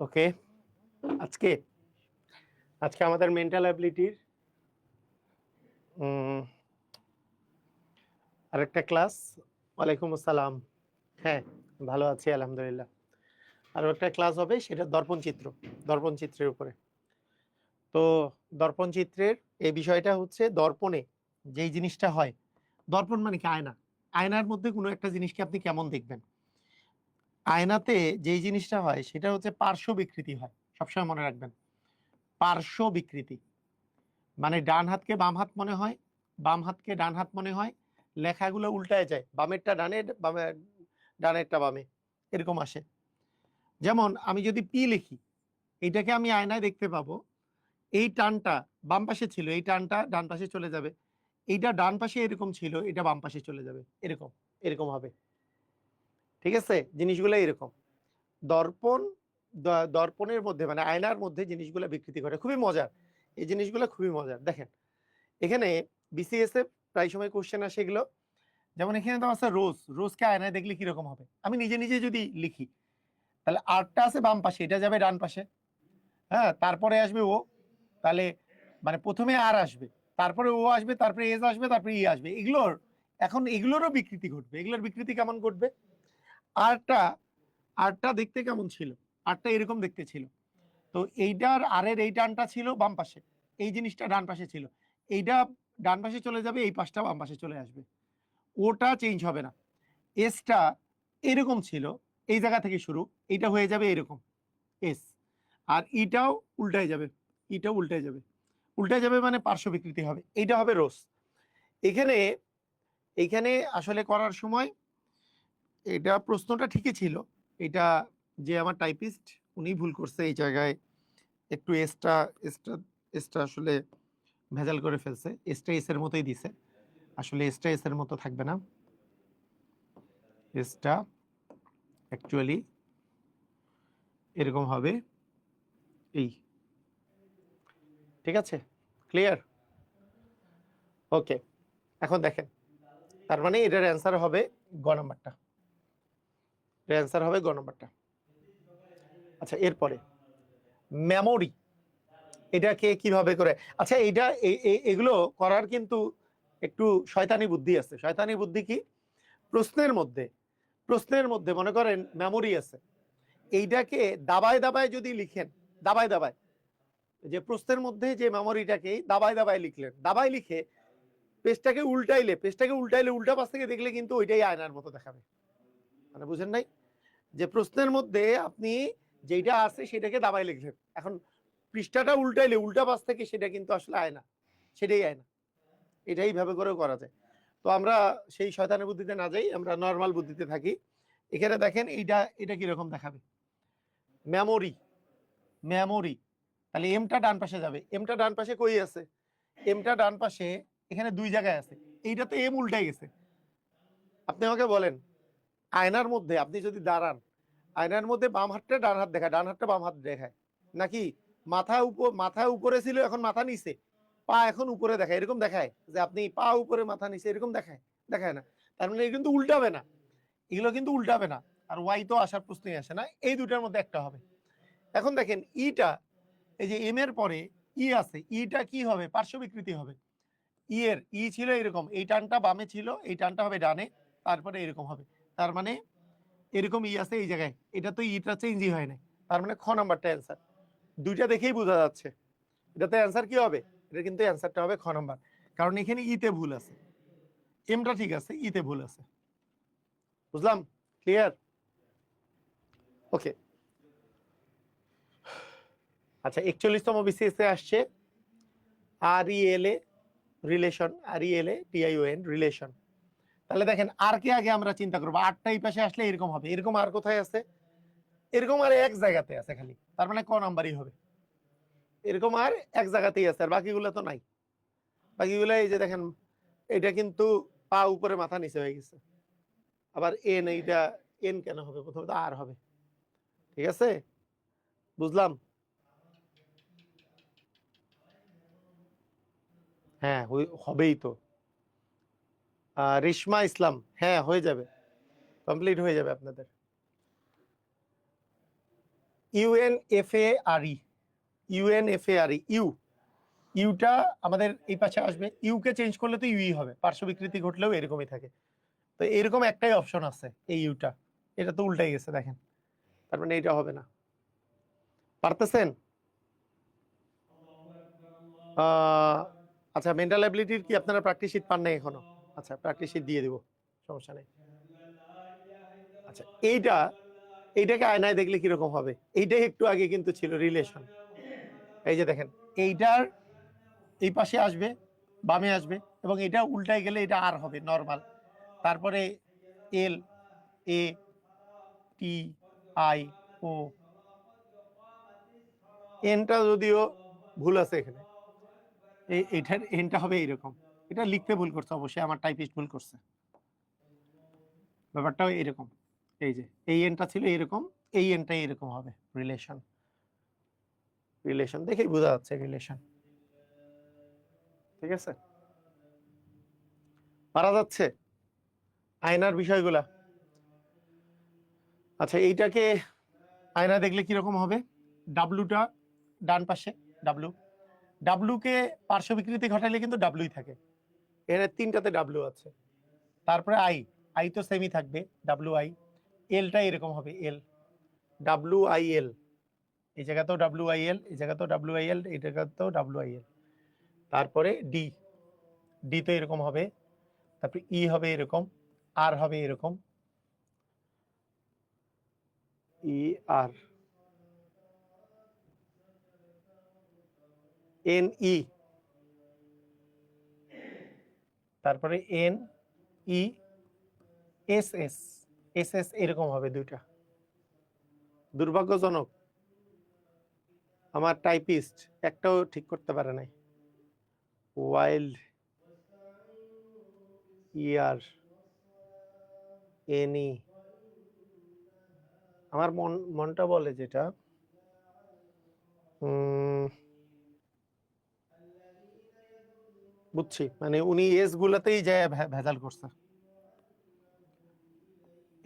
ওকে, আজকে আজকে আমাদের মেন্টাল অ্যাবিলিটির আরেকটা ক্লাস। ওয়ালাইকুম আসসালাম। হ্যাঁ, ভালো আছি আলহামদুলিল্লাহ। আরও একটা ক্লাস হবে, সেটা দর্পণ চিত্রের উপরে। তো দর্পণ চিত্রের এই বিষয়টা হচ্ছে, দর্পণে যেই জিনিসটা হয়, দর্পণ মানে কি? আয়না। আয়নার মধ্যে কোনো একটা জিনিসকে আপনি কেমন দেখবেন? আয়নাতে যেই জিনিসটা হয় সেটা হচ্ছে পার্শ্ব বিকৃতি হয়। সবসময় মনে রাখবেন, পার্শ্ব বিকৃতি মানে ডান হাতকে বাম হাত মনে হয়, বাম হাতকে ডান হাত মনে হয়, লেখাগুলো উল্টায় যায়, বামেরটা ডানে, ডানেরটা বামে, এরকম আসে। যেমন আমি যদি পি লিখি, এইটাকে আমি আয়নায় দেখতে পাবো, এই টানটা বাম পাশে ছিল, এই টানটা ডান পাশে চলে যাবে, এইটা ডান পাশে এরকম ছিল, এটা বাম পাশে চলে যাবে, এরকম এরকম হবে। ঠিক আছে, জিনিসগুলো এরকম। দর্পণ দর্পণের মধ্যে মানে আয়নার মধ্যে জিনিসগুলো বিকৃতি ঘটে, খুবই মজার। এই জিনিসগুলো খুবই মজার। দেখেন এখানে বিসিএস এ প্রায় সময় কোশ্চেন আসে এগুলো। যেমন এখানে তো আছে রোজ, রোজকে আয়নায় দেখলে কিরকম হবে? আমি নিজে নিজে যদি লিখি, তাহলে আরটা আছে বাম পাশে, এটা যাবে ডান পাশে। হ্যাঁ, তারপরে আসবে ও, তাহলে মানে প্রথমে আর আসবে, তারপরে ও আসবে, তারপরে এস আসবে, তারপরে ই আসবে। এগুলোর এখন এগুলোরও বিকৃতি ঘটবে। এগুলোর বিকৃতি কেমন ঘটবে? আরটা আরটা দেখতে কেমন ছিল? আরটা এরকম দেখতে ছিল। তো এইটার আরের এই টানটা ছিল বাম পাশে, এই জিনিসটা ডান পাশে ছিল, এইটা ডান পাশে চলে যাবে, এই পাশটা বাম পাশে চলে আসবে। ওটা চেঞ্জ হবে না। এসটা এরকম ছিল, এই জায়গা থেকে শুরু, এটা হয়ে যাবে এরকম এস। আর ইটাও উল্টায় যাবে, ইটাও উল্টায় যাবে। উল্টায় যাবে মানে পার্শ্ব বিকৃতি হবে, এইটা হবে রোস। এখানে এইখানে আসলে করার সময় এটা প্রশ্নটা ঠিকই ছিল। এটা যে আমার টাইপিস্ট উনি ভুল করছে এই জায়গায়, একটু এসটা এসটা এসটা আসলে ভেজাল করে ফেলছে। এসটা এস এর মতোই দিছে, আসলে এসটা এস এর মতো থাকবে না। এসটা অ্যাকচুয়ালি এরকম হবে, এই। ঠিক আছে, ক্লিয়ার? ওকে, এখন দেখেন, তার মানে এটার অ্যান্সার হবে গ নাম্বারটা। এর অ্যান্সার হবে গ নাম্বারটা। আচ্ছা, এরপরে মেমোরি, এটাকে কিভাবে করে? আচ্ছা, এইটা এগুলো করার কিন্তু একটু শয়তানি বুদ্ধি আছে। শয়তানি বুদ্ধি কি? প্রশ্নের মধ্যে মনে করেন মেমোরি আছে, এইটাকে দাবায় দাবায় যদি লিখেন, দাবায় দাবায়, যে প্রশ্নের মধ্যে যে মেমোরিটাকে দাবায় দাবায় লিখলেন, দাবায় লিখে পেজটাকে উল্টাইলে উল্টা পাশ থেকে দেখলে কিন্তু ওইটাই আয়নার মতো দেখাবে। মানে বুঝেন নাই? যে প্রশ্নের মধ্যে আপনি যেটা আছে সেটাকে দাবায় লিখলেন, এখন পৃষ্ঠাটা উল্টাইলে উল্টা পাশ থেকে সেটা কিন্তু আসলে আয়না, সেটাই আয়না। এটাই ভাবে করেও করা যায়। তো আমরা সেই শয়তানের বুদ্ধিতে না যাই, আমরা নর্মাল বুদ্ধিতে থাকি। এখানে দেখেন এটা কিরকম দেখাবে, মেমোরি। মেমোরি, তাহলে এমটা ডান পাশে যাবে। এমটা ডান পাশে কই আছে? এমটা ডান পাশে এখানে দুই জায়গায় আছে, এইটাতে এম উল্টাই গেছে। আপনি আমাকে বলেন, আয়নার মধ্যে আপনি যদি দাঁড়ান, আয়নার মধ্যে বাম হাতটা ডান হাত দেখায়, ডান হাতটা বাম হাত দেখায় নাকি? মাথা উপরে ছিল, এখন মাথা নিচে, পা এখন উপরে দেখায়, এরকম দেখায় যে আপনি পা উপরে মাথা নিচে, এরকম দেখায়? দেখায় না। তার মানে কিন্তু উল্টাবে না, এগুলো কিন্তু উল্টাবে না। আর ওয়াই তো আসার প্রশ্নই আসে না, এই দুটার মধ্যে একটা হবে। এখন দেখেন ইটা, এই যে এম এর পরে ই আছে, ইটা কি হবে? পার্শ্ব বিকৃতি হবে। ই ছিল এরকম, এই টানটা বামে ছিল, এই টানটা হবে ডানে, তারপরে এরকম হবে। তার মানে এরকম ই আছে এই জায়গায়, এটা তো ইটা চেঞ্জই হয় না। তার মানে খ নাম্বারটা অ্যান্সার। দুইটা দেখেই বোঝা যাচ্ছে এটাতে অ্যান্সার কি হবে। এটা কিন্তু অ্যান্সারটা হবে খ নাম্বার, কারণ এখানে ইতে ভুল আছে, এমটা ঠিক আছে, ইতে ভুল আছে। বুঝলাম? ক্লিয়ার? ওকে। আচ্ছা, 41তম বিসিএস এ আসছে R E L A relation, R E L A T I O N relation. তাহলে দেখেন আর কে আগে আমরা চিন্তা করবো, আটটা এই পাশে আসলে এরকম হবে। এরকম আর কোথায় আছে? এরকম আর এক জায়গাতে আছে খালি, তার মানে ক নাম্বারই হবে। এরকম আর এক জায়গাতেই আছে, আর বাকিগুলো তো নাই। বাকিগুলো এই যে দেখেন, এটা কিন্তু পা উপরে মাথা নিচে হয়ে গেছে। আবার এন, এইটা এন কেন হবে? প্রথমে তো আর হবে। ঠিক আছে, বুঝলাম? হ্যাঁ, হবেই তো। রেশমা ইসলাম, হ্যাঁ হয়ে যাবে, কমপ্লিট হয়ে যাবে আপনাদের। ইউএনএফএআরই, ইউএনএফএআরই, ইউটা আমাদের এই পাশে আসবে, ইউকে চেঞ্জ করলে তো ইউই হবে, পার্শ্ব বিকৃতি ঘটলেও এরকমই থাকে। তো এরকম একটাই অপশন আছে এই ইউটা, এটা তো উল্টাই গেছে দেখেন, তার মানে এটা হবে না। পারতেছেন? আচ্ছা, মেন্টাল অ্যাবিলিটির কি আপনারা প্র্যাকটিস শিট পান নাই এখনো? আচ্ছা, প্র্যাকটিস শিট দিয়ে দিব, সমস্যা নেই। আচ্ছা, এইটাকে আয়নায় দেখলে কিরকম হবে? এইটাই একটু আগে কিন্তু ছিল রিলেশন। এই যে দেখেন, এইটার এই পাশে আসবে, বামে আসবে, এবং এটা উল্টায় গেলে এটা আর হবে নর্মাল। তারপরে এল, এ, টি, আই, ও, এনটা যদিও ভুল আছে এখানে, এইটার এনটা হবে এইরকম। এটা লিখতে ভুল করছে অবশ্যই, আমার টাইপিস্ট ভুল করছে, ব্যাপারটাও এরকম। এই যে এই এনটা ছিল এরকম, এই এনটা এরকম হবে। রিলেশন, রিলেশন দেখেই বোঝা যাচ্ছে রিলেশন। ঠিক আছে, পারা যাচ্ছে আয়নার বিষয়গুলা। আচ্ছা, এইটাকে আয়না দেখলে কিরকম হবে? ডাব্লুটা ডান পাশে, ডাব্লু, ডাব্লুকে পার্শ্ব বিকৃতি ঘটাইলে কিন্তু ডাব্লুই থাকে, এখানে তিনটাতে ডাব্লু আছে। তারপরে আই, আই তো সেমই থাকবে, ডাব্লু আই। এলটা এরকম হবে, এল, ডাব্লু আই এল, এই জায়গাতেও ডাব্লু আই এল, এই জায়গাতেও ডাব্লু আই এল, এই জায়গাতেও ডাব্লু আই এল। তারপরে ডি, ডি তো এরকম হবে, তারপরে ই হবে এরকম, আর হবে এরকম, ই আর, এন ই, তারপরে N E, S S, S S এরকম হবে দুইটা। দুর্ভাগ্যজনক আমার টাইপিস্ট একটাও ঠিক করতে পারে নাই। ওয়াইল্ড, ইয়ার, এনি, আমার মনটা বলে যেটা বুঝছি, মানে উনি এস গুলাতেই যায় ভেজাল করছে,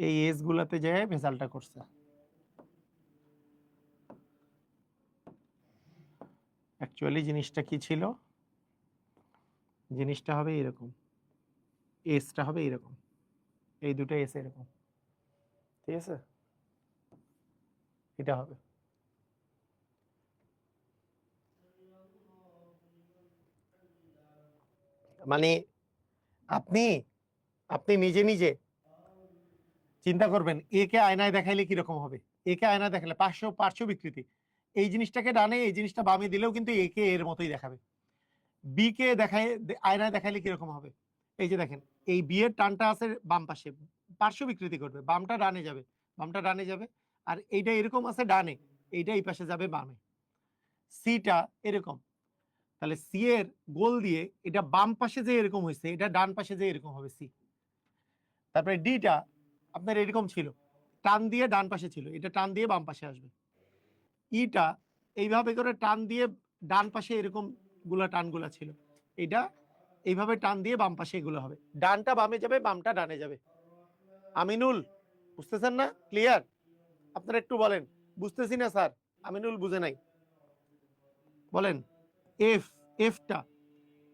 এই এস গুলাতে যায় ভেজালটা করছে। অ্যাকচুয়ালি জিনিসটা কি ছিল? জিনিসটা হবে এরকম, এসটা হবে এরকম, এই দুটো এস এরকম, ঠিক আছে, এটা হবে। মানে আপনি আপনি নিজে নিজে চিন্তা করবেন, এ কে আয়নায় দেখাইলে কিরকম হবে, এ কে আয়নায় দেখালে পার্শ্ব বিকৃতি, এই জিনিসটাকে ডানে, এই জিনিসটা বামে দিলেও কিন্তু এ কে এর মতোই দেখাবে। বি কে দেখায় আয়নায় দেখাইলে কিরকম হবে? এই যে দেখেন, এই বি এর টানটা আছে বাম পাশে, পার্শ্ব বিকৃতি করবে, বামটা ডানে যাবে, বামটা ডানে যাবে, আর এইটা এরকম আছে ডানে, এইটা এই পাশে যাবে বামে। সিটা এরকম, তাহলে সি এর গোল দিয়ে এটা বাম পাশে যে এরকম হয়েছে, এটা ডান পাশে যে এরকম হবে সি। তারপরে ডিটা আপনার এরকম ছিল, টান দিয়ে ডান পাশে ছিল, এটা টান দিয়ে বাম পাশে আসবে। ইটা এইভাবে করে টান দিয়ে ডান পাশে এরকম গুলা টানগুলা ছিল, এটা এইভাবে টান দিয়ে বাম পাশে এগুলো হবে, ডানটা বামে যাবে, বামটা ডানে যাবে। আমিনুল, বুঝতেছেন না? ক্লিয়ার? আপনারা একটু বলেন, বুঝতেছি না স্যার। আমিনুল বুঝে নাই, বলেন। এফ, এফটা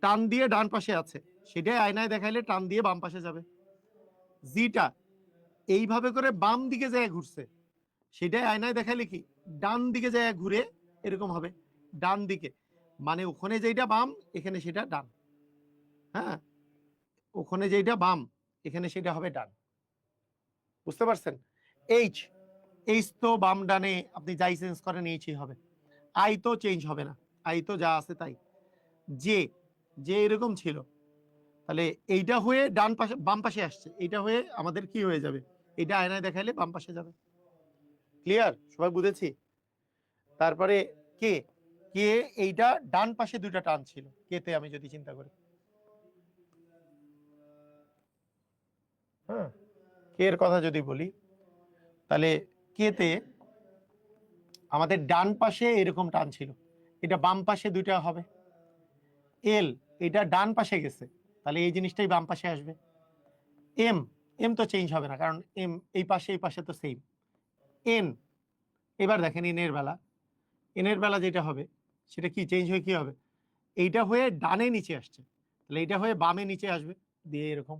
টান দিয়ে ডান পাশে আছে, সেটাই আয়নায় দেখাইলে টান দিয়ে বাম পাশে যাবে। জিটা এইভাবে করে বাম দিকে যায় ঘুরছে, সেটাই আয়নায় দেখাইলে কি ডান দিকে যায় ঘুরে এরকম হবে, ডান দিকে, মানে ওখানে যেটা বাম এখানে সেটা ডান, হ্যাঁ, ওখানে যেটা বাম এখানে সেটা হবে ডান। বুঝতে পারছেন? এইচ, এইচ তো বাম ডানে আপনি যাই চেঞ্জ করেন এইচই হবে। আই তো চেঞ্জ হবে না, আই তো যা আছে তাই। জে, যে এরকম ছিল, তাহলে এইটা হয়ে ডান পাশে বাম পাশে আসছে, এইটা হয়ে আমাদের কি হয়ে যাবে, এটা আয়নায় দেখাইলে বাম পাশে যাবে। ক্লিয়ার? সবাই বুঝেছি? তারপরে কে, কে এইটা ডান পাশে দুইটা টান ছিল, কেতে আমি যদি চিন্তা করি, হ্যাঁ, কে এর কথা যদি বলি, তাহলে কেতে আমাদের ডান পাশে এরকম টান ছিল, এটা বাম পাশে দুইটা হবে। এল, এটা ডান পাশে গেছে, তাহলে এই জিনিসটাই বাম পাশে আসবে। এম, এম তো চেঞ্জ হবে না, কারণ এম এই পাশে তো সেম। এন, এবার দেখেন এনের বেলা যেটা হবে সেটা কি চেঞ্জ হয়ে কি হবে, এইটা হয়ে ডানে নিচে আসছে, তাহলে এইটা হয়ে বামে নিচে আসবে দিয়ে এরকম।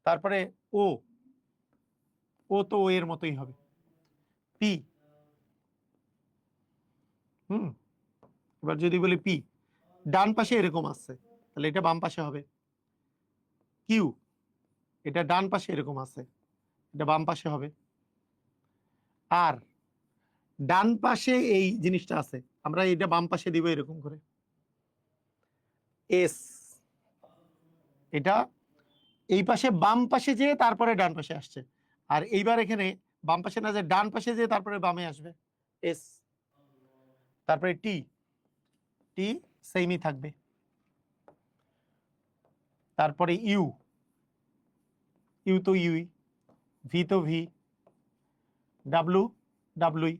তারপরে ও ও তো ও এর মতোই হবে। পি, এবার যদি বলি পি ডান পাশে এরকম আসছে, তাহলে এটা বাম পাশে হবে। কিউ, এটা ডান পাশে এরকম আছে, এটা বাম পাশে হবে। আর ডান পাশে এই জিনিসটা আছে, আমরা এটা বাম পাশে দিব এরকম করে। এস, এটা এই পাশে বাম পাশে যেয়ে তারপরে ডান পাশে আসছে, আর এইবার এখানে বাম পাশে না যে ডান পাশে যেয়ে তারপরে বামে আসবে এস। তারপরে টি, টি সেমই থাকবে। তারপরে ইউ, ইউ তো ইউই, ভি তো ভি, ডাব্লু ডাব্লুই।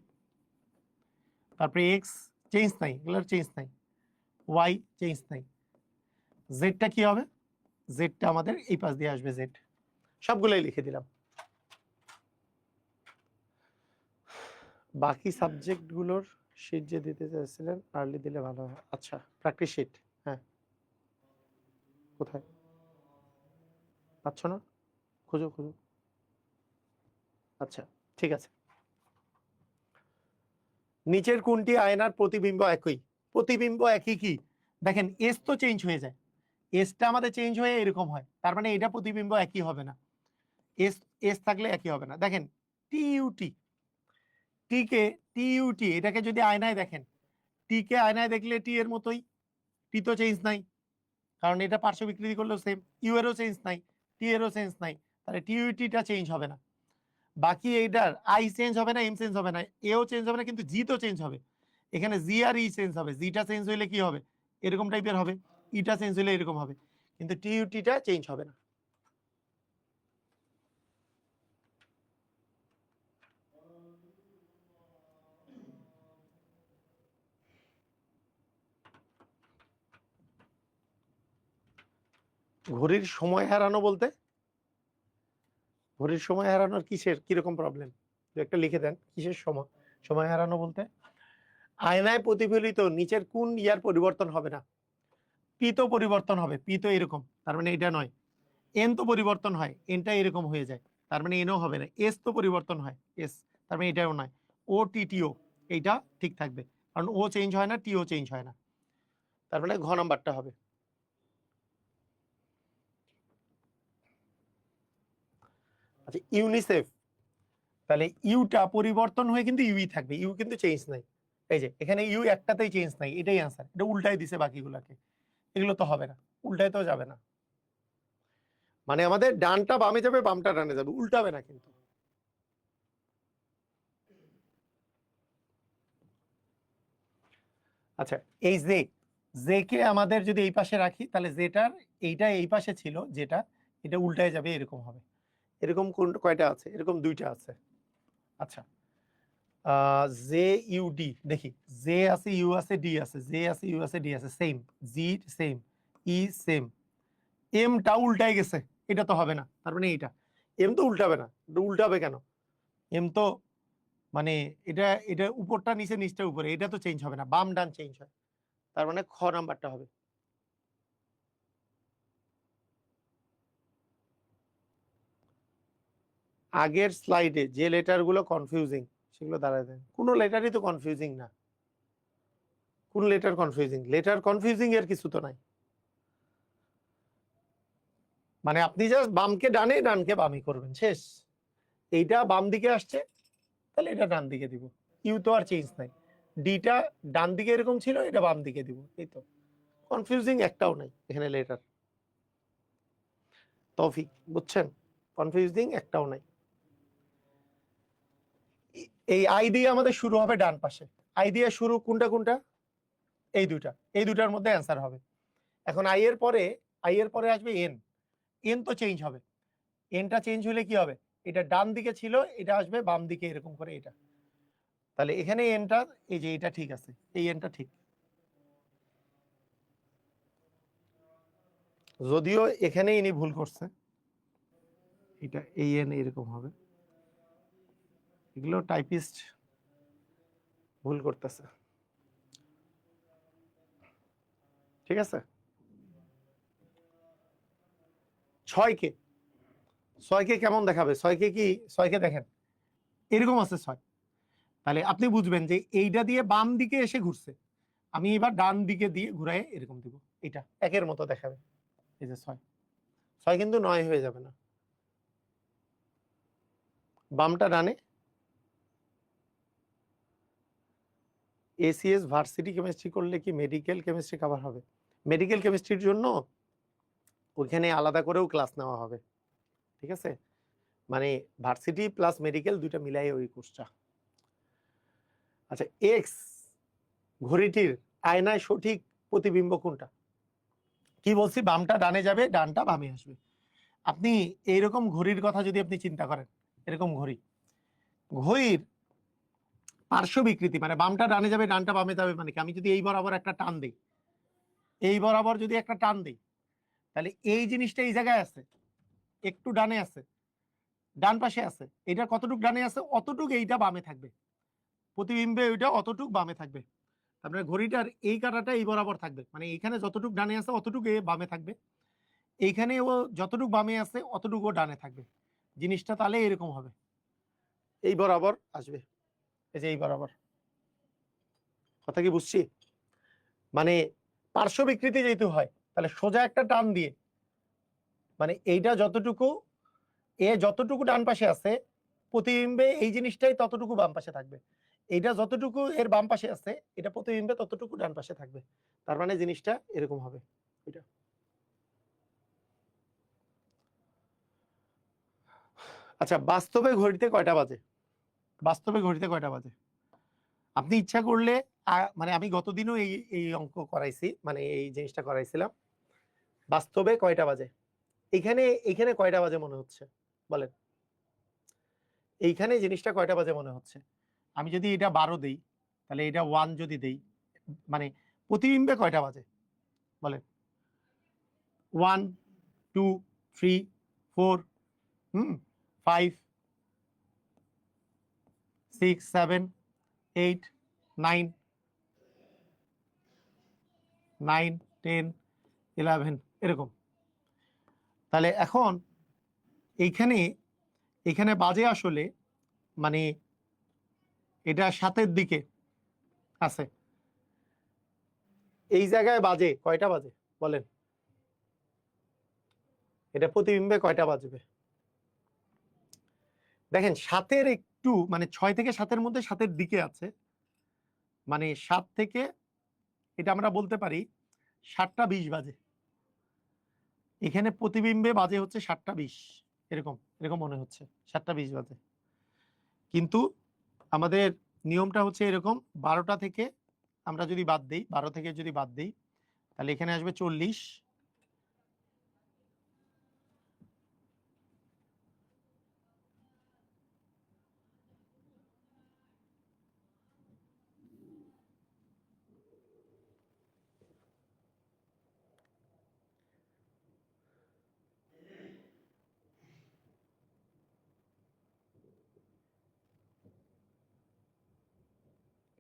তারপরে এক্স চেঞ্জ নাই, এগুলোর চেঞ্জ নাই। ওয়াই চেঞ্জ নাই। জেডটা কি হবে, জেডটা আমাদের এই পাশ দিয়ে আসবে, জেড। সবগুলোই লিখে দিলাম। বাকি সাবজেক্টগুলোর শিট যে দিতে চাইছিলেন আর্লি দিলে ভালো হয়। আচ্ছা, প্র্যাকটিস শিট, হ্যাঁ কোথায় পাচ্ছ না, খুঁজো খুঁজো। আচ্ছা ঠিক আছে। নিচের কোনটি আয়নার প্রতিবিম্ব একই? প্রতিবিম্ব একই কি, দেখেন এস তো চেঞ্জ হয়ে যায়, এসটা আমাদের চেঞ্জ হয়ে এরকম হয়, তার মানে এটা প্রতিবিম্ব একই হবে না। এস এস থাকলে একই হবে না। দেখেন টিইউটি, টিকে টিইউটি এটাকে যদি আয়নায় দেখেন, টিকে আয়নায় দেখলে টি এর মতোই, টি তো চেঞ্জ নাই, কারণ এটা পার্শ্ব বিকৃতি করলেও সেম। ইউ এরও চেঞ্জ নাই, টি এরও চেঞ্জ নাই, তাহলে টিইউটিটা চেঞ্জ হবে না। বাকি এইটার আই চেঞ্জ হবে না, এম চেঞ্জ হবে না, এও চেঞ্জ হবে না, কিন্তু জি তো চেঞ্জ হবে। এখানে জি আর ই চেঞ্জ হবে, জিটা চেঞ্জ হইলে কি হবে, এরকম টাইপের হবে, ইটা চেঞ্জ হইলে এরকম হবে, কিন্তু টিইউটিটা চেঞ্জ হবে না। ঘড়ির সময় হারানো বলতে, ঘড়ির সময় হারানোর কিসের কিরকম প্রবলেম, একটা লিখে দেন। কিসের সময় সময় হারানো বলতে, আয়নায় প্রতিফলিত নিচের কোন ইয়ার পরিবর্তন হবে না? পি তো পরিবর্তন হবে, পি তো এরকম, তার মানে এটা নয়। এন তো পরিবর্তন হয়, এনটা এরকম হয়ে যায়, তার মানে এনও হবে না। এস তো পরিবর্তন হয়, এস, তার মানে এটাও নয়। ও টি টিও এইটা ঠিক থাকবে, কারণ ও চেঞ্জ হয় না, টিও চেঞ্জ হয় না, তার মানে ঘ নাম্বারটা হবে। আচ্ছা ইউনিসেফ, তাহলে ইউটা পরিবর্তন হয়ে কিন্তু ইউই থাকবে, ইউ কিন্তু চেঞ্জ নাই। এই যে এখানে ইউ একটাতেই চেঞ্জ নাই, এটাই আনসার, এটা উল্টাই দিছে বাকিগুলাকে, এগুলো তো হবে না, উল্টাই তো যাবে না, মানে আমাদের ডানটা বামে যাবে, বামটা ডানে যাবে, উল্টাবে না কিন্তু। আচ্ছা এই জে, জে কে আমাদের যদি এই পাশে রাখি, তাহলে জেটার এইটা এই পাশে ছিল, যেটা এটা উল্টায় যাবে, এরকম হবে। এরকম কোন কয়টা আছে, এরকম দুইটা আছে। আচ্ছা জে ইউ ডি দেখি, জে আছে ইউ আছে ডি আছে, জে আছে ইউ আছে ডি আছে, সেম, জি সেম, ই সেম, এমটা উল্টাই গেছে, এটা তো হবে না, তার মানে এইটা এম তো উল্টাবে না, উল্টাবে কেন, এম তো মানে এটা এটা উপরটা নিচে, নিচটা উপরে, এটা তো চেঞ্জ হবে না, বাম ডান চেঞ্জ হয়, তার মানে খ নাম্বারটা হবে। আগের স্লাইডে যে লেটারগুলো কনফিউজিং সেগুলো দাঁড়ায় দেন, কোনো লেটারই তো কনফিউজিং না, কোন লেটার কনফিউজিং, লেটার কনফিউজিং এর কিছু তো নাই, মানে আপনি জাস্ট বামকে ডানে ডানকে বামে করবেন, শেষ। এইটা বাম দিকে আসছে, তাহলে এটা ডান দিকে দিব, ইউ তো আর চেঞ্জ নাই, ডিটা ডান দিকে এরকম ছিল, এটা বাম দিকে দিব, এই তো, কনফিউজিং একটাও নাই এখানে লেটার। তৌফিক বুঝছেন, কনফিউজিং একটাও নাই। এই আই দিয়ে আমাদের শুরু হবে ডান পাশে, আই দিয়ে শুরু কোনটা কোনটা, এই দুইটা, এই দুইটার মধ্যে অ্যান্সার হবে। এখন আই এর পরে আসবে এন, এন তো চেঞ্জ হবে, এনটা চেঞ্জ হলে কি হবে, এটা ডান দিকে ছিল, এটা আসবে বাম দিকে এরকম করে এটা, তাহলে এখানে এনটা, এই যে এটা ঠিক আছে, এই এনটা ঠিক, যদিও এখানে ইনি ভুল করছে, এটা এই এন এরকম হবে, এগুলো টাইপিস্ট ভুল করতেছে, ঠিক আছে। 6কে 6কে কেমন দেখাবে? 6কে কি 6কে দেখেন এরকম আছে 6, তাহলে আপনি বুঝবেন যে এইটা দিয়ে বাম দিকে এসে ঘুরছে, আমি এবার ডান দিকে দিয়ে ঘুরাই এরকম দিব, এটা একের মতো দেখাবে। এই যে 6, 6 কিন্তু 9 হয়ে যাবে না, বামটা ডানে। এসিএস ভার্সিটি কেমিস্ট্রি করলে কি মেডিকেল কেমিস্ট্রি কভার হবে? মেডিকেল কেমিস্ট্রির জন্য ওইখানে আলাদা করেও ক্লাস নেওয়া হবে, ঠিক আছে, মানে ভার্সিটি প্লাস মেডিকেল দুইটা মিলাই ওই কোর্সটা। আচ্ছা, এক্স ঘড়িটির আয়নায় সঠিক প্রতিবিম্ব কোনটা? কি বলছি, বামটা ডানে যাবে, ডানটা বামে আসবে। আপনি এইরকম ঘড়ির কথা যদি আপনি চিন্তা করেন, এরকম ঘড়ির পার্শ্ব বিকৃতি মানে বামটা ডানে যাবে ডানটা বামে যাবে মানে কি, আমি যদি এই বরাবর একটা টান দিই, এই বরাবর যদি একটা টান দিই, তাহলে এই জিনিসটা এই জায়গায় আছে, একটু ডানে আছে, ডান পাশে আছে, এটা কতটুক ডানে আছে অতটুক এইটা বামে থাকবে, প্রতিবিম্বে ওইটা অতটুক বামে থাকবে। আপনার ঘড়িটার এই কাঁটাটা এই বরাবর থাকবে, মানে এইখানে যতটুক ডানে আছে অতটুকু বামে থাকবে, এইখানে ও যতটুক বামে আছে অতটুকু ডানে থাকবে। জিনিসটা তাহলে এরকম হবে, এই বরাবর আসবে, এই যে এই বরাবর। কথা কি বুঝছি? মানে পার্শ্ব বিকৃতি যেহেতু হয়, তাহলে সোজা একটা টান দিয়ে, মানে এইটা যতটুকু যতটুকু ডান পাশে আছে প্রতিবিম্বে এই জিনিসটাই ততটুকু বাম পাশে থাকবে, এইটা যতটুকু এর বাম পাশে আছে এটা প্রতিবিম্বে ততটুকু ডান পাশে থাকবে, তার মানে জিনিসটা এরকম হবে এটা। আচ্ছা, বাস্তবে ঘড়িতে কয়টা বাজে? বাস্তবে ঘড়িতে কয়টা বাজে? আপনি ইচ্ছা করলে মানে আমি গতদিনও এই এই অঙ্ক করাইছি, মানে এই জিনিসটা করাইছিলাম। বাস্তবে কয়টা বাজে? এইখানে এইখানে কয়টা বাজে মনে হচ্ছে বলেন? এইখানে জিনিসটা কয়টা বাজে মনে হচ্ছে? আমি যদি এটা 12 দেই, তাহলে এটা 1 যদি দেই, মানে প্রতিবিম্বে কয়টা বাজে বলেন? 1 2 3 4 5 6 7 8 9 9 10 11 এরকম। তাহলে এখন এইখানে এখানে বাজে আসলে মানে এটা 7-এর দিকে আছে, এই জায়গায় বাজে কয়টা বাজে বলেন? এটা প্রতিবিম্বে কয়টা বাজবে? দেখেন 7-এর একটু মানে 6 থেকে 7-এর মধ্যে 7-এর দিকে আছে, মানে 7 থেকে এটা আমরা বলতে পারি 7টা 20 বাজে, এখানে প্রতিবিম্বে বাজে হচ্ছে 7টা 20, এরকম এরকম মনে হচ্ছে 7টা 20 বাজে, কিন্তু আমাদের নিয়মটা হচ্ছে এরকম, 12টা থেকে আমরা যদি বাদ দেই, 12 থেকে যদি বাদ দেই, তাহলে এখানে আসবে 40,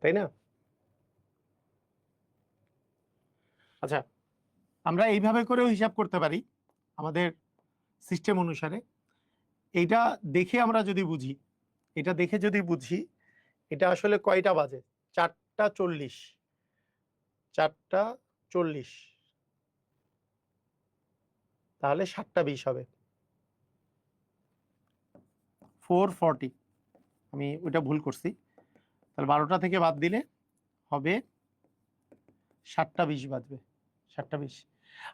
তাই না? আচ্ছা, আমরা এইভাবে করেও হিসাব করতে পারি আমাদের সিস্টেম অনুসারে। এইটা দেখে আমরা যদি বুঝি, এটা দেখে যদি বুঝি এটা আসলে কয়টা বাজে, 4টা 40, 4টা 40, তাহলে 7টা 20 হবে, 440, আমি ওইটা ভুল করছি, তাহলে 12টা থেকে বাদ দিলে হবে 7টা 20 বাজবে, 7টা 20।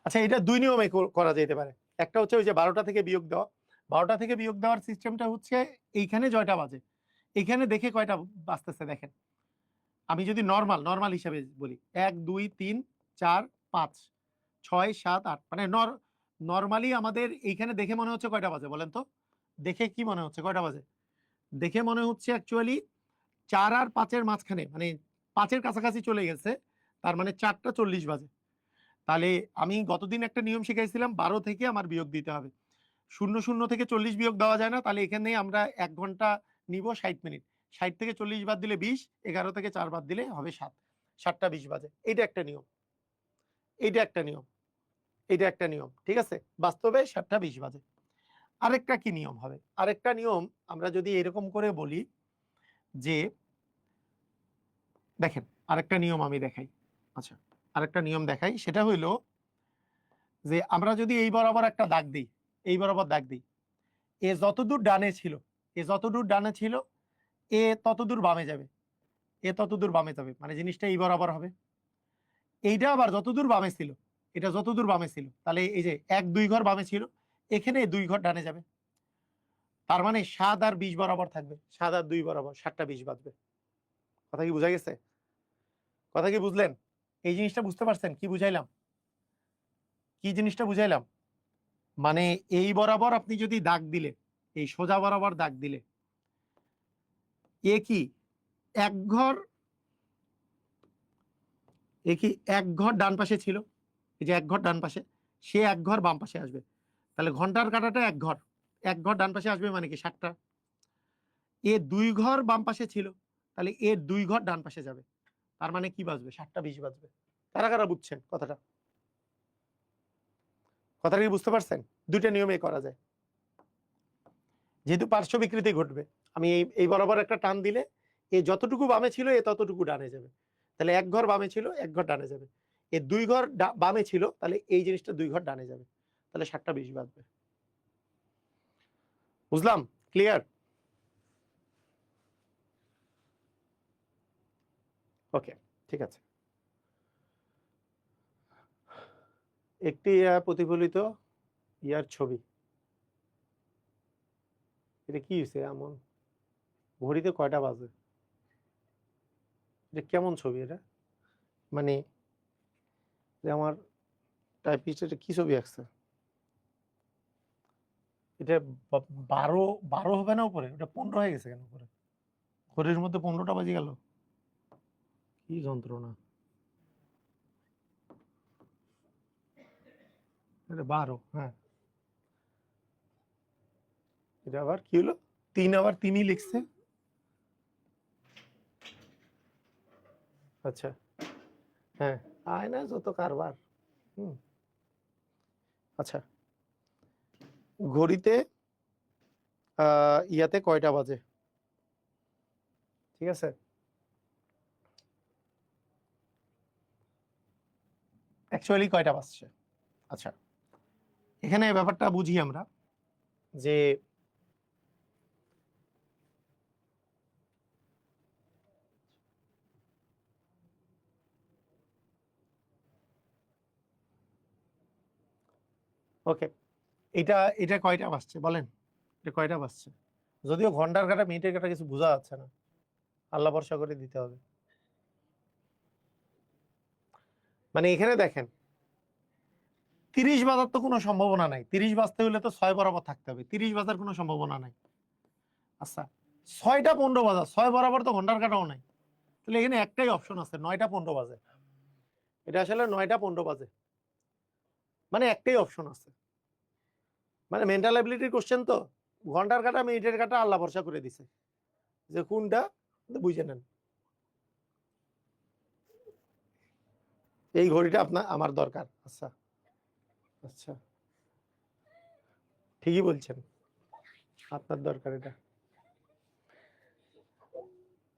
আচ্ছা, এটা দুই নিয়মে করা যেতে পারে, একটা হচ্ছে ওই যে 12টা থেকে বিয়োগ দেওয়া, 12টা থেকে বিয়োগ দেওয়ার সিস্টেমটা হচ্ছে এইখানে জয়টা বাজে, এইখানে দেখে কয়টা বাজতেছে দেখেন, আমি যদি নর্মাল হিসাবে বলি 1 2 3 4 5 6 7 8, মানে নর্মালি আমাদের এইখানে দেখে মনে হচ্ছে কয়টা বাজে বলেন তো? দেখে কি মনে হচ্ছে কয়টা বাজে? দেখে মনে হচ্ছে অ্যাকচুয়ালি 4 আর 5-এর মাঝখানে, মানে 5-এর কাছাকাছি চলে গেছে, তার মানে 4টা 40 বাজে। তাহলে আমি গতদিন একটা নিয়ম শিখাইছিলাম, 12 থেকে আমার বিয়োগ দিতে হবে, 00 থেকে 40 বিয়োগ দেওয়া যায় না, তাহলে এখানে আমরা 1 ঘন্টা নিব 60 মিনিট, 60 থেকে 40 বাদ দিলে 20, 11 থেকে 4 বাদ দিলে হবে 7, 7টা 20 বাজে। এইটা একটা নিয়ম, এইটা একটা নিয়ম, এইটা একটা নিয়ম, ঠিক আছে? বাস্তবে 7টা 20 বাজে। আরেকটা কি নিয়ম হবে? আরেকটা নিয়ম আমরা যদি এরকম করে বলি যে দেখেন আরেকটা নিয়ম আমি দেখাই। আচ্ছা, আরেকটা নিয়ম দেখাই, সেটা হইলো যে আমরা যদি এই বরাবর একটা দাগ দিই, এই বরাবর দাগ দিই, এ যতদূর ডানে ছিল, এ যতদূর ডানে ছিল, এ ততদূর বামে যাবে, এ ততদূর বামে যাবে, মানে জিনিসটা এই বরাবর হবে। এইটা আবার যতদূর বামে ছিল, এটা যতদূর বামে ছিল, তাহলে এই যে 1-2 ঘর বামে ছিল, এখানে 2 ঘর ডানে যাবে। তার মানে 7 আর 20 বরাবর থাকবে, 7 আর 2 বরাবর, 7টা 20 বাজবে। কথা কি বোঝা গেছে? কথা কি বুঝলেন? এই জিনিসটা বুঝতে পারছেন কি বুঝাইলাম? কি জিনিসটা বুঝাইলাম? মানে এই বরাবর আপনি যদি দাগ দিলে, এই সোজা বরাবর দাগ দিলে, এ কি এক ঘর, এ কি এক ঘর ডান পাশে ছিল, এই যে এক ঘর ডান পাশে, সে এক ঘর বাম পাশে আসবে, তাহলে ঘন্টার কাঁটাটা এক ঘর, এক ঘর ডান পাশে আসবে মানে কি 7টা। এ 2 ঘর বাম পাশে ছিল, তাহলে এর 2 ঘর ডান পাশে যাবে, তার মানে কি বাজবে? 7টা 20 বাজবে। কারা কারা বুঝছেন কথাটা? কথাটা কি বুঝতে পারছেন? দুইটা নিয়মে করা যায়, যেহেতু পার্শ্ব বিকৃতি ঘটবে। আমি এই বরাবর একটা টান দিলে এ যতটুকু বামে ছিল এ ততটুকু ডানে যাবে, তাহলে এক ঘর বামে ছিল, এক ঘর ডানে যাবে। এ 2 ঘর বামে ছিল, তাহলে এই জিনিসটা 2 ঘর ডানে যাবে, তাহলে 7টা 20 বাজবে। বুঝলাম? ক্লিয়ার? ওকে, ঠিক আছে। একটি প্রতিফলিত ইয়ার ছবি, এটা কি হয়েছে এমন? ঘড়িতে কয়টা বাজে? এটা কেমন ছবি এটা? মানে আমার টাইপিস্ট এটা কি ছবি আঁকছে? এটা 12 হবে না উপরে? ওটা 15 হয়ে গেছে কেন উপরে? ঘড়ির মধ্যে 15টা বাজে গেল, কি যন্ত্রণা! এটা 12, হ্যাঁ। এটা আবার কি হলো? 3 আবার 3ই লিখছে। আচ্ছা, হ্যাঁ, আয় না যত কারবার। হুম, আচ্ছা, ঘড়িতে ইয়াতে কয়টা বাজে? ঠিক আছে, অ্যাকচুয়ালি কয়টা বাজছে? আচ্ছা, এখানে ব্যাপারটা বুঝি আমরা যে ওকে, এটা এটা কয়টা বাজছে বলেন? এটা কয়টা বাজছে? যদিও ঘন্টার কাটা মিনিটের কাটা কিছু বোঝা যাচ্ছে না, আল্লাহ ভরসা করে দিতে হবে। মানে এখানে দেখেন 30 বাজার তো কোনো সম্ভাবনা নাই, 30 বাজতে হলে তো 6 বরাবর থাকতে হবে, 30 বাজার কোনো সম্ভাবনা নাই। আচ্ছা, 6টা 15 বাজা, 6 বরাবর তো ঘন্টার কাটাও নাই, তাহলে এখানে একটাই অপশন আছে, 9টা 15 বাজে। এটা আসলে 9টা 15 বাজে, মানে একটাই অপশন আছে। মানে মেন্টাল অ্যাবিলিটির কোশ্চেন তো, ঘন্টার কাটা মিনিটের কাটা আল্লাহ ভরসা করে দিছে, যে কোনটা বুঝে নেন। এই ঘড়িটা আপনার আমার দরকার। আচ্ছা, আচ্ছা, ঠিকই বলছেন, আপনার দরকার এটা।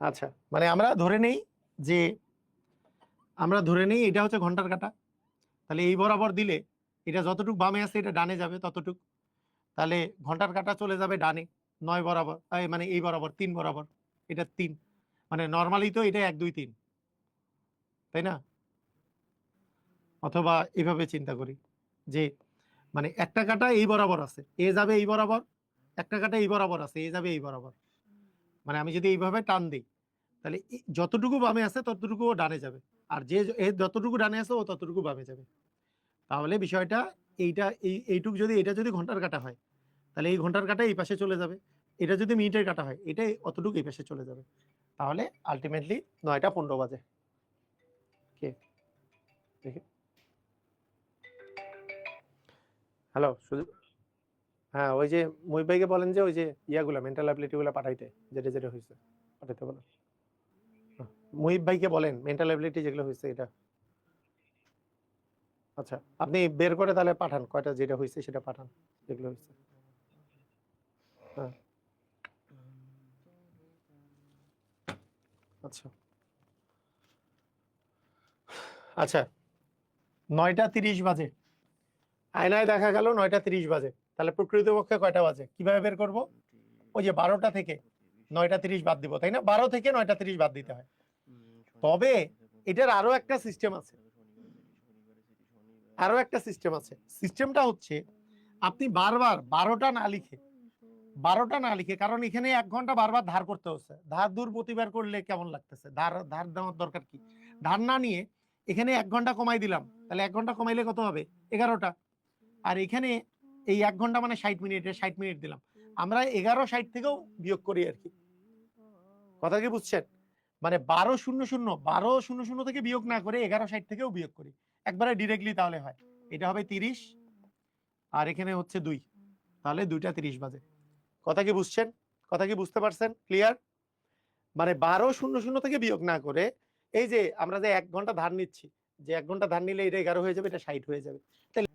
আচ্ছা, মানে আমরা ধরে নেই যে, আমরা ধরে নেই এটা হচ্ছে ঘন্টার কাটা, তাহলে এই বরাবর দিলে এটা যতটুকু বামে আছে এটা ডানে যাবে ততটুক, তাহলে ঘন্টার কাটা চলে যাবে ডানে 9 বরাবর, মানে এই বরাবর 3 বরাবর, এটা 3, মানে নর্মালি তো এটা 1 2 3, তাই না? অথবা এভাবে চিন্তা করি যে মানে একটা কাটা এই বরাবর আছে, এ যাবে এই বরাবর, একটা কাটা এই বরাবর আছে, এ যাবে এই বরাবর, মানে আমি যদি এইভাবে টান দিই, তাহলে যতটুকু বামে আছে ততটুকু ও ডানে যাবে, আর যে যতটুকু ডানে আছে ও ততটুকু বামে যাবে। তাহলে বিষয়টা এইটা, এইটুকু যদি, এটা যদি ঘন্টার কাটা হয় তাহলে এই ঘন্টার কাটা এই পাশে চলে যাবে, এটা যদি মিনিটের কাটা হয় এটা অতটুকু এই পাশে চলে যাবে, তাহলে আলটিমেটলি 9টা 15 বাজে। কে দেখি, হ্যালো সুযোগ, হ্যাঁ ওই যে মুহিব ভাইকে বলেন যে ওই যে ইয়াগুলা মেন্টাল অ্যাবিলিটি গুলা পাঠাইতে, যেটা যেটা হয়েছে। পাঠাতে বলেন। মুহিব ভাইকে বলেন মেন্টাল অ্যাবিলিটি যেগুলো হয়েছে এটা। আচ্ছা আপনি বের করে তাহলে পাঠান কয়টা যেটা হয়েছে সেটা পাঠান যেগুলো হয়েছে। হ্যাঁ আচ্ছা আচ্ছা 9:30 বাজে, আয়নায় দেখা গেল 9:30 বাজে, তাহলে প্রকৃতপক্ষে কয়টা বাজে কিভাবে বের করব? ওই যে 12টা থেকে 9:30 বাদ দিব, তাই না? 12 থেকে 9:30 বাদ দিতে হয়। তবে এটার আরো একটা সিস্টেম আছে, আরো একটা সিস্টেম আছে। সিস্টেমটা হচ্ছে আপনি বারবার 12টা না লিখে, 12টা না লিখে, কারণ এখানে 1 ঘন্টা বারবার ধার করতে হচ্ছে, ধার দূর প্রতিবার করলে কেমন লাগতেছে, ধার ধার দেওয়ার দরকার কি? ধার না নিয়ে এখানে 1 ঘন্টা কমাই দিলাম, তাহলে 1 ঘন্টা কমাইলে কত হবে? 11টা। আর এখানে এই 1 ঘন্টা মানে 60 মিনিটে 60 মিনিট দিলাম, আমরা 11:60 থেকেও বিয়োগ করি আর কি। কথা কি বুঝছেন? মানে 12:00 থেকে বিয়োগ না করে 11:60 থেকেও বিয়োগ করি একবারে ডিরেক্টলি, তাহলে হয় এটা হবে 30 আর এখানে হচ্ছে 2, তাহলে 2:30 বাজে। কথা কি বুঝছেন? কথা কি বুঝতে পারছেন? ক্লিয়ার? মানে 12:00 থেকে বিয়োগ না করে এই যে আমরা যে 1 ঘন্টা ধার নিচ্ছি, যে 1 ঘন্টা ধার নিলে এটা 11 হয়ে যাবে, এটা 60 হয়ে যাবে, তাহলে